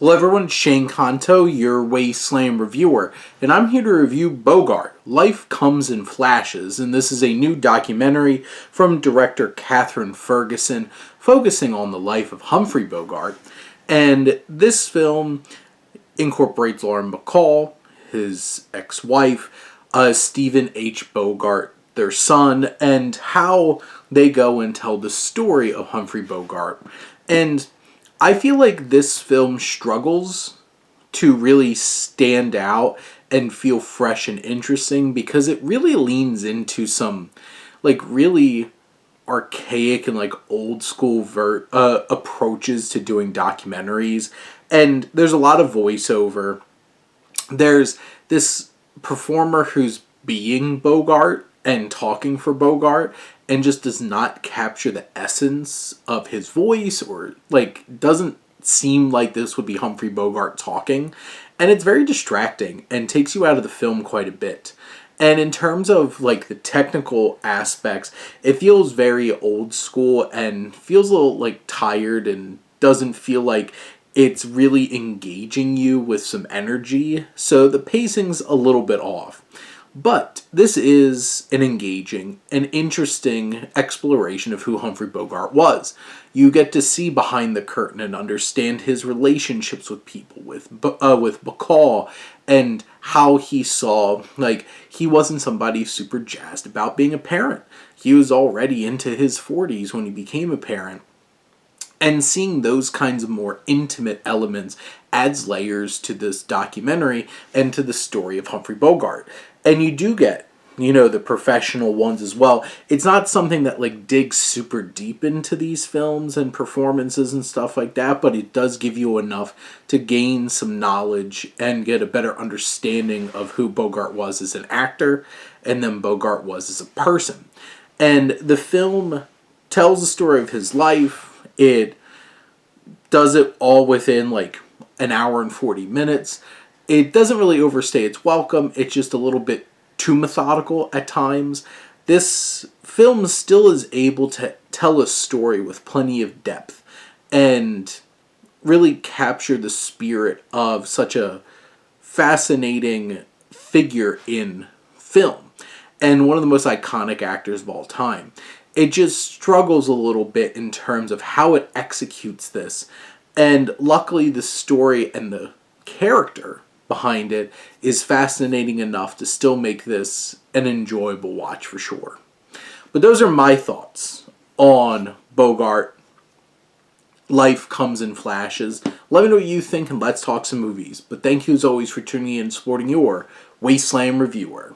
Hello everyone, it's Shane Kanto, your Wasteland reviewer, and I'm here to review Bogart, Life Comes in Flashes, and this is a new documentary from director Catherine Ferguson, focusing on the life of Humphrey Bogart. And this film incorporates Lauren Bacall, his ex-wife, Stephen H. Bogart, their son, and how they go and tell the story of Humphrey Bogart. And I feel like this film struggles to really stand out and feel fresh and interesting because it really leans into some really archaic and old school approaches to doing documentaries. And there's a lot of voiceover. There's this performer who's being Bogart and talking for Bogart and just does not capture the essence of his voice, or doesn't seem like this would be Humphrey Bogart talking, and it's very distracting and takes you out of the film quite a bit. And in terms of the technical aspects, it feels very old school and feels a little tired and doesn't feel like it's really engaging you with some energy, so the pacing's a little bit off. But this is an engaging and interesting exploration of who Humphrey Bogart was. You get to see behind the curtain and understand his relationships with people, with Bacall, and how he saw, he wasn't somebody super jazzed about being a parent. He was already into his 40s when he became a parent. And seeing those kinds of more intimate elements adds layers to this documentary and to the story of Humphrey Bogart. And you do get, the professional ones as well. It's not something that digs super deep into these films and performances and stuff like that, but it does give you enough to gain some knowledge and get a better understanding of who Bogart was as an actor and then Bogart was as a person. And the film tells the story of his life. It does it all within an hour and 40 minutes. It doesn't really overstay its welcome. It's just a little bit too methodical at times. This film still is able to tell a story with plenty of depth and really capture the spirit of such a fascinating figure in film and one of the most iconic actors of all time. It just struggles a little bit in terms of how it executes this. And luckily the story and the character behind it is fascinating enough to still make this an enjoyable watch for sure. But those are my thoughts on Bogart, Life Comes in Flashes. Let me know what you think and let's talk some movies. But thank you as always for tuning in and supporting your Wasteland reviewer.